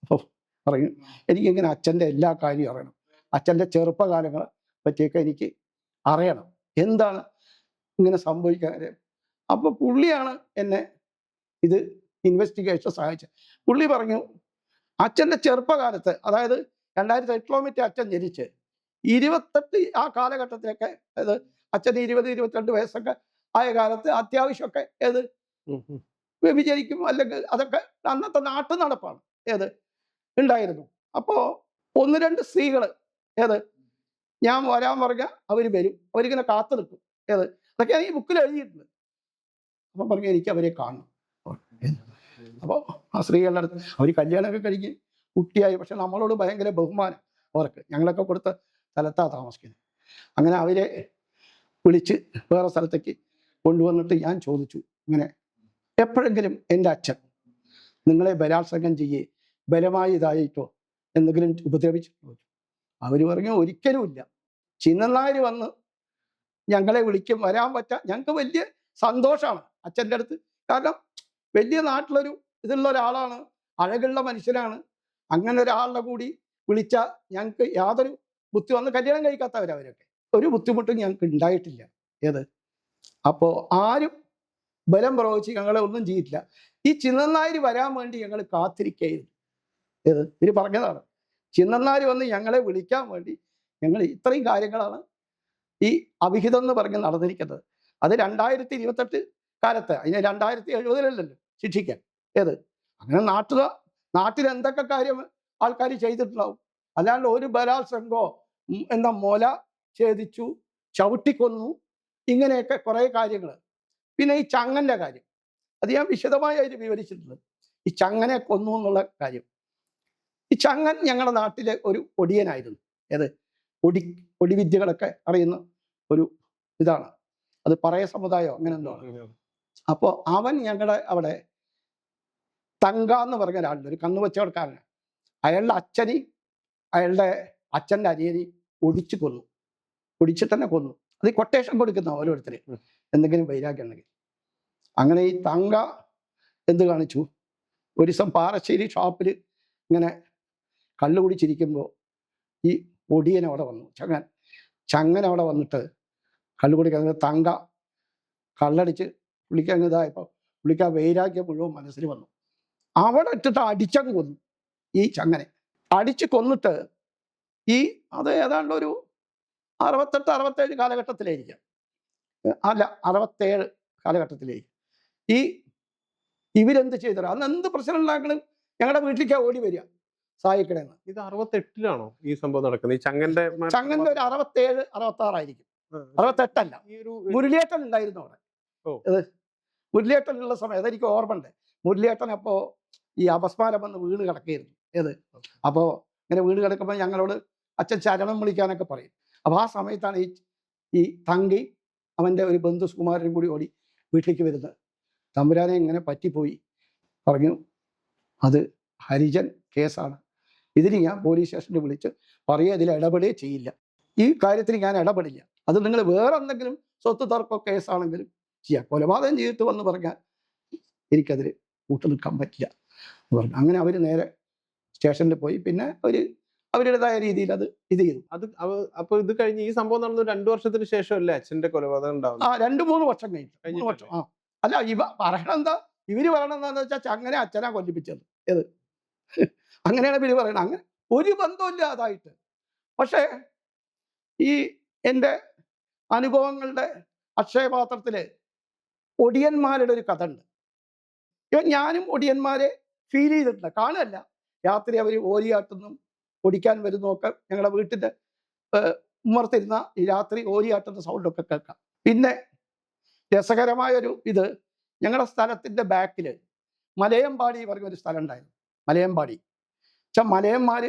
[SPEAKER 1] അപ്പോൾ പറയും, എനിക്കിങ്ങനെ അച്ഛൻ്റെ എല്ലാ കാര്യവും അറിയണം, അച്ഛൻ്റെ ചെറുപ്പകാലങ്ങളെ പറ്റിയൊക്കെ എനിക്ക് അറിയണം, എന്താണ് ഇങ്ങനെ സംഭവിക്കാൻ കാര്യം. അപ്പോൾ പുള്ളിയാണ് എന്നെ ഇത് ഇൻവെസ്റ്റിഗേഷൻ സഹായിച്ചത്. പുള്ളി പറഞ്ഞു, അച്ഛൻ്റെ ചെറുപ്പകാലത്ത്, അതായത് 2008 അച്ഛൻ ജനിച്ച് 28 ആ കാലഘട്ടത്തിലൊക്കെ, അതായത് അച്ഛന് 20-22 വയസ്സൊക്കെ ആയ കാലത്ത് അത്യാവശ്യമൊക്കെ വ്യഭിചരിക്കും, അല്ലെങ്കിൽ അതൊക്കെ അന്നത്തെ നാട്ടു നടപ്പാണ് ഉണ്ടായിരുന്നു. അപ്പോൾ 1-2 സ്ത്രീകൾ ഞാൻ വരാൻ പറഞ്ഞാൽ അവർ വരും, അവരിങ്ങനെ കാത്തു നിൽക്കും. അതൊക്കെ ഈ ബുക്കിൽ എഴുതിയിട്ടുണ്ട്. അപ്പം പറഞ്ഞു എനിക്ക് അവരെ കാണണം. അപ്പോൾ ആ സ്ത്രീകളുടെ അടുത്ത് അവർ കല്യാണമൊക്കെ കഴിഞ്ഞ് കുട്ടിയായി, പക്ഷെ നമ്മളോട് ഭയങ്കര ബഹുമാനം അവർക്ക്. ഞങ്ങളൊക്കെ കൊടുത്ത സ്ഥലത്താണ് താമസിക്കുന്നത്. അങ്ങനെ അവരെ വിളിച്ച് വേറെ സ്ഥലത്തേക്ക് കൊണ്ടുവന്നിട്ട് ഞാൻ ചോദിച്ചു, ഇങ്ങനെ എപ്പോഴെങ്കിലും എൻ്റെ അച്ഛൻ നിങ്ങളെ ബലാത്സംഗം ചെയ്യേ, ബലമായി ഇതായിട്ടോ എന്തെങ്കിലും ഉപദ്രവിച്ചിട്ടോ? അവർ പറഞ്ഞു ഒരിക്കലുമില്ല. ചിന്നൻ നായർ വന്ന് ഞങ്ങളെ വിളിക്കും, വരാൻ പറ്റാം, ഞങ്ങൾക്ക് വലിയ സന്തോഷമാണ് അച്ഛൻ്റെ അടുത്ത്. കാരണം വലിയ നാട്ടിലൊരു ഇതുള്ള ഒരാളാണ്, അഴകുള്ള മനുഷ്യനാണ്. അങ്ങനെ ഒരാളുടെ കൂടി വിളിച്ചാൽ ഞങ്ങൾക്ക് യാതൊരു വന്ന് കല്യാണം കഴിക്കാത്തവരവരൊക്കെ ഒരു ബുദ്ധിമുട്ടും ഞങ്ങൾക്ക് ഉണ്ടായിട്ടില്ല. അപ്പോൾ ആരും ബലം പ്രയോഗിച്ച് ഞങ്ങളെ ഒന്നും ചെയ്തിട്ടില്ല. ഈ ചിന്നൻ നായർ വരാൻ വേണ്ടി ഞങ്ങൾ കാത്തിരിക്കുകയായിരുന്നു. ഇവർ പറഞ്ഞതാണ്, ചിന്നൻ നായർ വന്ന് ഞങ്ങളെ വിളിക്കാൻ വേണ്ടി ഞങ്ങൾ ഇത്രയും കാര്യങ്ങളാണ് ഈ അവിഹിതം എന്ന് പറഞ്ഞ് നടന്നിരിക്കുന്നത്. അത് 2028 കാലത്ത്, അതിന് 2070 ശിക്ഷിക്കാൻ. അങ്ങനെ നാട്ടിൽ എന്തൊക്കെ കാര്യം ആൾക്കാർ ചെയ്തിട്ടുണ്ടാവും. അല്ലാണ്ട് ഒരു ബലാത്സംഗോ മുല ഛേദിച്ചു, ചവിട്ടിക്കൊന്നു, ഇങ്ങനെയൊക്കെ കുറേ കാര്യങ്ങൾ. പിന്നെ ഈ ചങ്ങൻ്റെ കാര്യം, അത് ഞാൻ വിശദമായി അതിൽ വിവരിച്ചിട്ടുണ്ട്. ഈ ചങ്ങനെ കൊന്നു എന്നുള്ള കാര്യം. ഈ ചങ്ങൻ ഞങ്ങളുടെ നാട്ടിലെ ഒരു ഒടിയനായിരുന്നു. ഒടിവിദ്യകളൊക്കെ അറിയുന്ന ഒരു ഇതാണ്. അത് പറയ സമുദായം അങ്ങനെ എന്തോ. അപ്പോൾ അവൻ ഞങ്ങളുടെ അവിടെ തങ്ക എന്ന് പറഞ്ഞ ഒരാളുണ്ട്, ഒരു കന്നുവച്ചവടക്കാരനാണ്. അയാളുടെ അയാളുടെ അച്ഛൻ്റെ അനിയനെ ഒടിച്ചു കൊന്നു, ഒടിച്ചിട്ട് തന്നെ കൊന്നു. അത് കൊട്ടേഷൻ കൊടുക്കുന്ന ഓരോരുത്തർ എന്തെങ്കിലും വൈരാഗ്യം ഉണ്ടെങ്കിൽ. അങ്ങനെ ഈ തങ്ക എന്ത് കാണിച്ചു, ഒരു ദിവസം പാറശ്ശേരി ഷോപ്പിൽ ഇങ്ങനെ കള്ളു കുടിച്ചിരിക്കുമ്പോൾ ഈ ഒടിയൻ അവിടെ വന്നു, ചങ്ങൻ അവിടെ വന്നിട്ട് കള്ളു കുടിക്കാൻ തങ്ക കള്ളടിച്ച് പുള്ളിക്കാൻ ഇതായപ്പോൾ പുള്ളിക്ക് ആ വൈരാഗ്യം മുഴുവൻ മനസ്സിൽ വന്നു. അവിടെ ഇട്ടിട്ട് അടിച്ചങ്ങ് കൊന്നു. ഈ ചങ്ങനെ അടിച്ച് കൊന്നിട്ട് അത് ഏതാണ്ട് ഒരു 68-67 കാലഘട്ടത്തിലായിരിക്കാം, അല്ല 67 കാലഘട്ടത്തിലായിരിക്കും. ഇവരെന്ത് ചെയ്തത്, അന്ന് എന്ത് പ്രശ്നം ഉണ്ടാക്കണം ഞങ്ങളുടെ വീട്ടിലേക്കാണ് ഓടി വരിക സഹായിക്കണേന്ന്.
[SPEAKER 2] ഇത് 68-ലാണോ ഈ സംഭവം നടക്കുന്നത്? ഈ ചങ്ങന്റെ
[SPEAKER 1] ഒരു 67-66 ആയിരിക്കും, 68 അല്ല. മുരളിയേട്ടൻ ഉണ്ടായിരുന്നു അവിടെ. മുരളിയേട്ടനുള്ള സമയം അതെനിക്ക് ഓർമ്മയുണ്ട്. മുരളിയേട്ടൻ അപ്പോൾ ഈ അപസ്മാരം വന്ന് വീട് കിടക്കുകയായിരുന്നു. അപ്പോൾ ഇങ്ങനെ വീട് കിടക്കുമ്പോൾ ഞങ്ങളോട് അച്ഛൻ ശരണം വിളിക്കാനൊക്കെ പറയും. അപ്പോൾ ആ സമയത്താണ് ഈ തങ്കി അവൻ്റെ ഒരു ബന്ധു സുകുമാരനും കൂടി ഓടി വീട്ടിലേക്ക് വരുന്നത്. തമ്പുരാനെ ഇങ്ങനെ പറ്റിപ്പോയി പറഞ്ഞു, അത് ഹരിജൻ കേസാണ്, ഇതിന് ഞാൻ പോലീസ് സ്റ്റേഷനിൽ വിളിച്ച് പറയുക, ഇതിൽ ഇടപെടുകയേ ചെയ്യില്ല, ഈ കാര്യത്തിൽ ഞാൻ ഇടപെടില്ല. അത് നിങ്ങൾ വേറെ എന്തെങ്കിലും സ്വത്ത് തർക്കോ കേസാണെങ്കിലും ചെയ്യാം. കൊലപാതകം ചെയ്തിട്ട് വന്ന് പറഞ്ഞാൽ എനിക്കതിൽ കൂട്ടു നിൽക്കാൻ പറ്റില്ല എന്ന് പറഞ്ഞു. അങ്ങനെ അവർ നേരെ സ്റ്റേഷനിൽ പോയി. പിന്നെ അവരുടേതായ രീതിയിൽ അത് ഇത് ചെയ്തു.
[SPEAKER 2] അപ്പൊ ഇത് കഴിഞ്ഞ് ഈ സംഭവം നടന്നു 2 വർഷത്തിന് ശേഷമല്ലേ അച്ഛന്റെ കൊലപാതകം ഉണ്ടാവുന്നത്?
[SPEAKER 1] 2-3 വർഷം കഴിഞ്ഞു. 3 വർഷം. അല്ല, ഇവര് പറയണത് എന്താണെന്ന് വെച്ചാൽ അങ്ങനെ അച്ഛനാ കൊല്ലിപ്പിച്ചത്. ഏത് അങ്ങനെയാണ് ഇവര് പറയണത്. അങ്ങനെ ഒരു ബന്ധമില്ല അതായിട്ട്. പക്ഷേ ഈ എൻ്റെ അനുഭവങ്ങളുടെ അക്ഷയപാത്രത്തില് ഒടിയന്മാരുടെ ഒരു കഥ ഉണ്ട്. ഞാനും ഒടിയന്മാരെ ഫീൽ ചെയ്തിട്ടുണ്ട്, കാണുകയല്ല. രാത്രി അവർ ഓരിയാട്ടുന്നു, ഒടിക്കാൻ വരുന്നതൊക്കെ ഞങ്ങളുടെ വീട്ടിൻ്റെ ഉമ്മർത്തിരുന്ന ഈ രാത്രി ഓരിയാട്ടുന്ന സൗണ്ടൊക്കെ കേൾക്കാം. പിന്നെ രസകരമായൊരു ഇത്, ഞങ്ങളുടെ സ്ഥലത്തിൻ്റെ ബാക്കിൽ മലയമ്പാടി പറഞ്ഞൊരു സ്ഥലം ഉണ്ടായിരുന്നു. മലയമ്പാടി വെച്ചാൽ മലയന്മാർ,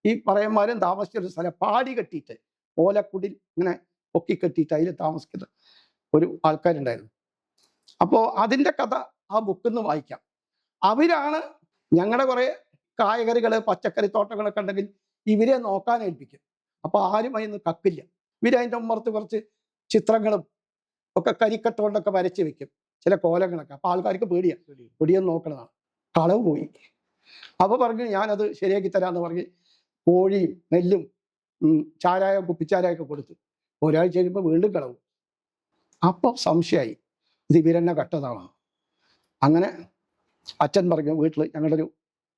[SPEAKER 1] ഈ പറയന്മാരും താമസിച്ചൊരു സ്ഥലം. പാടി കെട്ടിയിട്ട് ഓലക്കുടിൽ ഇങ്ങനെ പൊക്കി കെട്ടിയിട്ട് അതിൽ താമസിക്കുന്ന ഒരു ആൾക്കാരുണ്ടായിരുന്നു. അപ്പോൾ അതിൻ്റെ കഥ ആ ബുക്കിൽ നിന്ന് വായിക്കാം. അവരാണ് ഞങ്ങളുടെ കുറേ കായകറികൾ, പച്ചക്കറി തോട്ടങ്ങളൊക്കെ ഉണ്ടെങ്കിൽ ഇവരെ നോക്കാൻ ഏൽപ്പിക്കും. അപ്പോൾ ആരും അതിന് കക്കില്ല. ഇവരതിൻ്റെ ഉമ്മർത്ത് കുറച്ച് ചിത്രങ്ങളും ഒക്കെ കരിക്കട്ട കൊണ്ടൊക്കെ വരച്ച് വെക്കും, ചില കോലങ്ങളൊക്കെ. അപ്പോൾ ആൾക്കാർക്ക് പേടിയാണ്, പൊടിയൊന്നും നോക്കണതാണ്. കളവ് പോയി. അപ്പോൾ പറഞ്ഞു ഞാനത് ശരിയാക്കി തരാമെന്ന് പറഞ്ഞ് കോഴിയും നെല്ലും ചാരായം, കുപ്പിച്ചാരായൊക്കെ കൊടുത്തു. ഒരാഴ്ച കഴിയുമ്പോൾ വീണ്ടും കളവ്. അപ്പോൾ സംശയമായി, ഇത് ഇവരെന്നെ കട്ടതാണോ. അങ്ങനെ അച്ഛൻ പറഞ്ഞു, വീട്ടിൽ ഞങ്ങളുടെ ഒരു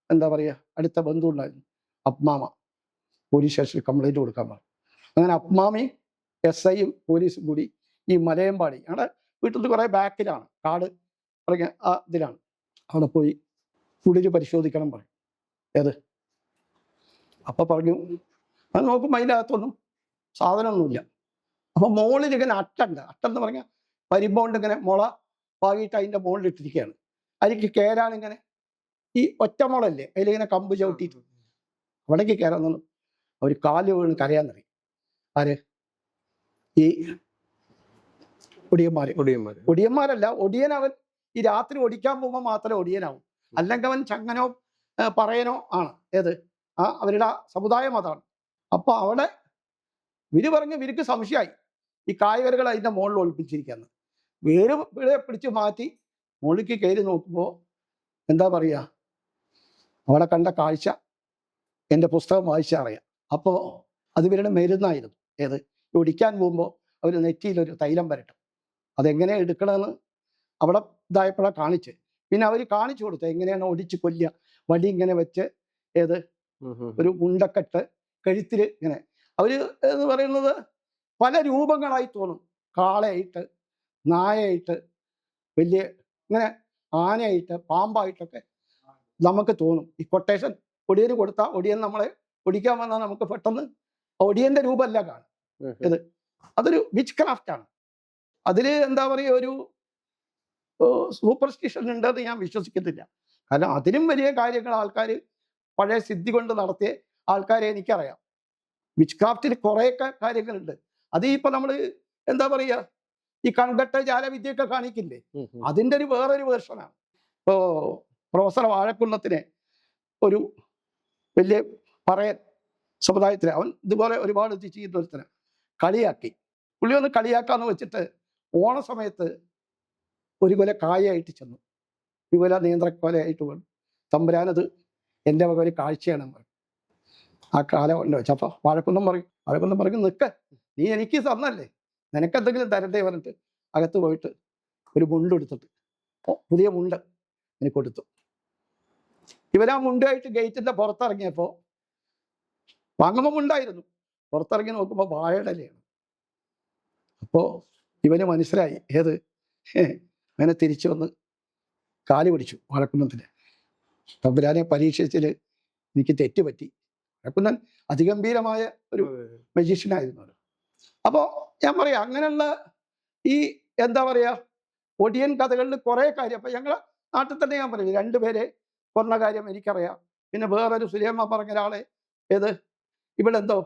[SPEAKER 1] എന്താ പറയുക അടുത്ത ബന്ധു ഉണ്ടായിരുന്നു, അപ്മാമ. പോലീസ് സ്റ്റേഷനിൽ കംപ്ലൈൻറ്റ് കൊടുക്കാൻ പറഞ്ഞു. അങ്ങനെ അപ്മാമയും SIയും പോലീസും കൂടി ഈ മലയമ്പാടി, ഞങ്ങളുടെ വീട്ടിൽ നിന്ന് കുറേ ബാക്കിലാണ്, കാട് പറഞ്ഞ ആ ഇതിലാണ്. അവിടെ പോയി കുടില് പരിശോധിക്കണം പറയും. ഏത് അപ്പം പറഞ്ഞു, അത് നോക്കുമ്പോൾ അതിൻ്റെ അകത്തൊന്നും സാധനമൊന്നുമില്ല. അപ്പം മുകളിൽ ഇങ്ങനെ അട്ടുണ്ട്. അട്ടെന്ന് പറഞ്ഞാൽ പരിമ്പോണ്ട് ഇങ്ങനെ മുള പാകിയിട്ട് അതിൻ്റെ മുകളിൽ ഇട്ടിരിക്കുകയാണ്. അതിലേക്ക് കയറാനിങ്ങനെ ഈ ഒറ്റമുളല്ലേ അതിലിങ്ങനെ കമ്പ് ചവിട്ടിയിട്ട് അവിടേക്ക് കയറാൻ നിന്നു. അവർ കാല് വീണ് കരയാൻ തുടങ്ങി. ആര്? ഈ ഒടിയന്മാരല്ല, ഒടിയൻ അവൻ ഈ രാത്രി ഒടിക്കാൻ പോകുമ്പോൾ മാത്രമേ ഒടിയനാവും. അല്ലെങ്കിൽ അവൻ ചങ്ങനോ പറയനോ ആണ്. ഏത് അവരുടെ സമുദായം അതാണ്. അപ്പോൾ അവിടെ ഇവര് പറഞ്ഞ് ഇവർക്ക് സംശയമായി, ഈ കായകറികൾ അതിൻ്റെ മുകളിൽ ഒളിപ്പിച്ചിരിക്കുകയെന്ന്. വീട് പിടിച്ച് മാറ്റി മുകളിലേക്ക് കയറി നോക്കുമ്പോൾ എന്താ പറയുക, അവിടെ കണ്ട കാഴ്ച എൻ്റെ പുസ്തകം വായിച്ചാൽ അറിയാം. അപ്പോൾ അത് ഇവരുടെ മരുന്നായിരുന്നു. ഏത് ഒടിക്കാൻ പോകുമ്പോൾ അവർ നെറ്റിയിലൊരു തൈലം വരട്ടും. അതെങ്ങനെ എടുക്കണമെന്ന് അവിടെ ഇതായപ്പോഴാണ് കാണിച്ച്. പിന്നെ അവർ കാണിച്ചു കൊടുത്തു എങ്ങനെയാണ് ഒടിച്ച് കൊല്ലുക. വടി ഇങ്ങനെ വെച്ച് ഏത് ഒരു ഉണ്ടക്കെട്ട് കഴുത്തിൽ ഇങ്ങനെ. അവർ എന്ന് പറയുന്നത് പല രൂപങ്ങളായി തോന്നും. കാളയായിട്ട്, നായയായിട്ട്, വലിയ ഇങ്ങനെ ആനയായിട്ട്, പാമ്പായിട്ടൊക്കെ നമുക്ക് തോന്നും. ഈ കൊട്ടേഷൻ ഒടിയന് കൊടുത്താൽ ഒടിയൻ നമ്മളെ ഒടിക്കാൻ വന്നാൽ നമുക്ക് പെട്ടെന്ന് ഒടിയൻ്റെ രൂപമല്ല കാണും. ഇത് അതൊരു വിച്ച് ക്രാഫ്റ്റാണ്. അതിൽ എന്താ പറയുക, ഒരു സൂപ്പർസ്റ്റിഷൻ ഉണ്ടെന്ന് ഞാൻ വിശ്വസിക്കുന്നില്ല. കാരണം അതിലും വലിയ കാര്യങ്ങൾ ആൾക്കാർ പഴയ സിദ്ധി കൊണ്ട് നടത്തിയ ആൾക്കാരെ എനിക്കറിയാം. വിച്ച് ക്രാഫ്റ്റിൽ കുറേയൊക്കെ കാര്യങ്ങളുണ്ട്. അത് ഇപ്പം നമ്മൾ എന്താ പറയുക, ഈ കൺകെട്ട ജാലവിദ്യയൊക്കെ കാണിക്കില്ലേ, അതിൻ്റെ വേറൊരു വേർഷനാണ്. ഇപ്പോൾ പ്രൊഫസർ വാഴക്കുന്നത്തിനെ ഒരു വലിയ പറയൻ സമുദായത്തിന് അവൻ ഇതുപോലെ ഒരുപാട് ഇത് ചെയ്യുന്ന ഒരുത്തനെ കളിയാക്കി. പുള്ളി ഒന്ന് കളിയാക്കാന്ന് വെച്ചിട്ട് ഓണ സമയത്ത് ഒരു കൊല കായയായിട്ട് ചെന്നു. ഈ കൊല നിയന്ത്രക്കൊലയായിട്ട് വേണം. തമ്പുരാനത് എൻ്റെ വക ഒരു കാഴ്ചയാണെന്ന് പറയും. ആ കാലം ഉണ്ട് വെച്ചപ്പോൾ വാഴക്കുന്നം പറയും നിൽക്ക, നീ എനിക്ക് തന്നല്ലേ, നിനക്കെന്തെങ്കിലും തരണ്ടേ പറഞ്ഞിട്ട് അകത്ത് പോയിട്ട് ഒരു മുണ്ട് എടുത്തിട്ട് പുതിയ മുണ്ട് എനിക്ക് കൊടുത്തു. ഇവരാ മുണ്ടായിട്ട് ഗേറ്റിൻ്റെ പുറത്തിറങ്ങിയപ്പോൾ, വാങ്ങുമ്പോൾ മുണ്ടായിരുന്നു, പുറത്തിറങ്ങി നോക്കുമ്പോൾ വാഴയുടെ ഇലയാണ്. അപ്പോൾ ഇവന് മനസ്സിലായി ഏത് അങ്ങനെ തിരിച്ചു വന്ന് കാല് പിടിച്ചു വാഴക്കുന്നത്തിന്. തമ്പുരാനെ പരീക്ഷിച്ചിൽ എനിക്ക് തെറ്റുപറ്റി. വാഴക്കുന്നൻ അതിഗംഭീരമായ ഒരു മജീഷ്യനായിരുന്നു. അപ്പോൾ ഞാൻ പറയാം, അങ്ങനെയുള്ള ഈ എന്താ പറയുക ഒടിയൻ കഥകളിൽ കുറേ കാര്യം. അപ്പം ഞങ്ങളെ നാട്ടിൽ തന്നെ ഞാൻ പറയും, 2 പേരെ കൊന്ന കാര്യം എനിക്കറിയാം. പിന്നെ വേറൊരു സുലൈമാൻ പറഞ്ഞ ഒരാളെ ഏത് ഇവിടെ എന്തോ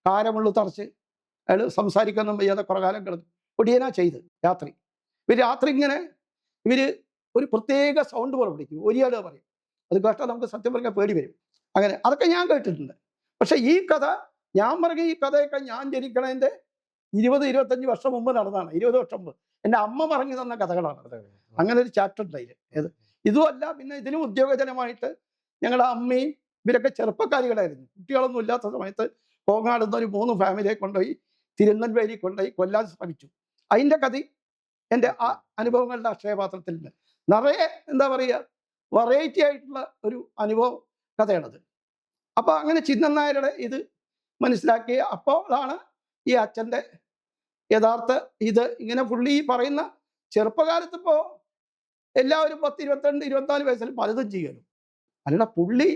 [SPEAKER 1] കാരമുള്ളു തറച്ച് അയാൾ സംസാരിക്കാനൊന്നും വയ്യാതെ കുറേ കാലം കിടന്നു. ഒടിയനാ ചെയ്ത് രാത്രി. രാത്രി ഇങ്ങനെ ഒരു പ്രത്യേക സൗണ്ട് പോലെ പിടിക്കും, ഒരിയാൾ പറയും. അത് കേട്ടാൽ നമുക്ക് സത്യം പറഞ്ഞാൽ പേടി വരും. അങ്ങനെ അതൊക്കെ ഞാൻ കേട്ടിട്ടുണ്ട്. പക്ഷെ ഈ കഥ, ഞാൻ പറഞ്ഞ ഈ കഥയൊക്കെ ഞാൻ ജനിക്കണതിൻ്റെ 20-25 വർഷം മുമ്പ് നടന്നതാണ്, 20 വർഷം മുമ്പ് എൻ്റെ അമ്മ പറഞ്ഞു തന്ന കഥകളാണ്. അങ്ങനെ ഒരു ചാപ്റ്റർ ഉണ്ടായില്ല. ഇതുമല്ല, പിന്നെ ഇതിനും ഉദ്യോഗജനമായിട്ട് ഞങ്ങളുടെ അമ്മയും ഇവരൊക്കെ ചെറുപ്പക്കാരികളായിരുന്നു. കുട്ടികളൊന്നും ഇല്ലാത്ത സമയത്ത് കോങ്ങാടുന്ന ഒരു 3 ഫാമിലിയെ കൊണ്ടുപോയി തിരുനെൽവേലി കൊണ്ടുപോയി കൊല്ലാൻ ശ്രമിച്ചു. അതിൻ്റെ കഥ എൻ്റെ ആ അനുഭവങ്ങളുടെ അക്ഷയപാത്രത്തിലുണ്ട്. നിറയെ എന്താ പറയുക, വെറൈറ്റി ആയിട്ടുള്ള ഒരു അനുഭവ കഥയാണത്. അപ്പോൾ അങ്ങനെ ചിന്നൻ നായരുടെ ഇത് മനസ്സിലാക്കി. അപ്പോഴാണ് ഈ അച്ഛൻ്റെ യഥാർത്ഥ ഇത് ഇങ്ങനെ പുള്ളി പറയുന്ന ചെറുപ്പകാലത്ത് ഇപ്പോൾ എല്ലാവരും 10, 22, 24 വയസ്സിൽ പലതും ചെയ്യലും. അല്ല, പുള്ളി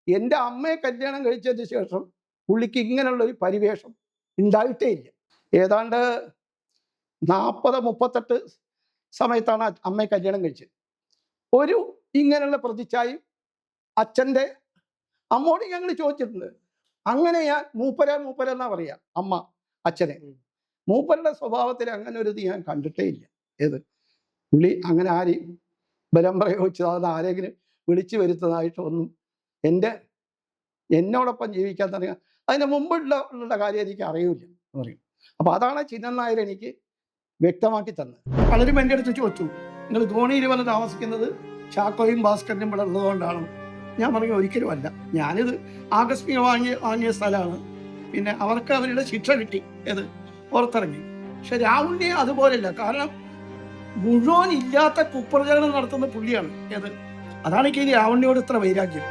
[SPEAKER 1] എൻ്റെ അമ്മയെ കല്യാണം കഴിച്ചതിന് ശേഷം പുള്ളിക്ക് ഇങ്ങനെയുള്ളൊരു പരിവേഷം ഉണ്ടായിട്ടേ ഇല്ല. ഏതാണ്ട് 40-38 സമയത്താണ് അമ്മയെ കല്യാണം കഴിച്ചത്. ഒരു ഇങ്ങനെയുള്ള പ്രതിച്ഛായും അച്ഛൻ്റെ അമ്മോട് ഞങ്ങൾ ചോദിച്ചിട്ടുണ്ട്. അങ്ങനെ ഞാൻ മൂപ്പര എന്നാ പറയുക അമ്മ അച്ഛനെ. മൂപ്പരുടെ സ്വഭാവത്തിൽ അങ്ങനെ ഒരു ഇത് ഞാൻ കണ്ടിട്ടേ ഇല്ല. ഏത് പുള്ളി അങ്ങനെ ആരെയും ബലം പ്രയോഗിച്ചത്, അത് ആരെങ്കിലും വിളിച്ചു ഒന്നും എന്നോടൊപ്പം ജീവിക്കാൻ തുടങ്ങുക അതിന് മുമ്പുള്ള കാര്യം എനിക്ക് അറിയില്ല എന്ന് പറയും. അപ്പോൾ അതാണ് ചിന്നൻ നായർ എനിക്ക് വ്യക്തമാക്കി തന്നത്. പലരും എൻ്റെ അടുത്ത് ചോദിച്ചു, നിങ്ങൾ ധോണിയിൽ വന്ന് താമസിക്കുന്നത് ചാക്കോയും ഭാസ്കരനും ഇവിടെ ഉള്ളതുകൊണ്ടാണ്. ഞാൻ പറഞ്ഞു ഒരിക്കലും അല്ല, ഞാനിത് ആകസ്മികം വാങ്ങിയ സ്ഥലമാണ്. പിന്നെ അവർക്ക് അവരുടെ ശിക്ഷ കിട്ടി, പുറത്തിറങ്ങി. പക്ഷെ രാഹുലിനെ അതുപോലെയല്ല. കാരണം മുഴുവൻ ഇല്ലാത്ത കുപ്രചരണം നടത്തുന്ന പുള്ളിയാണ്. അതാണ് എനിക്ക് രാഹുലിനോട് ഇത്ര വൈരാഗ്യം.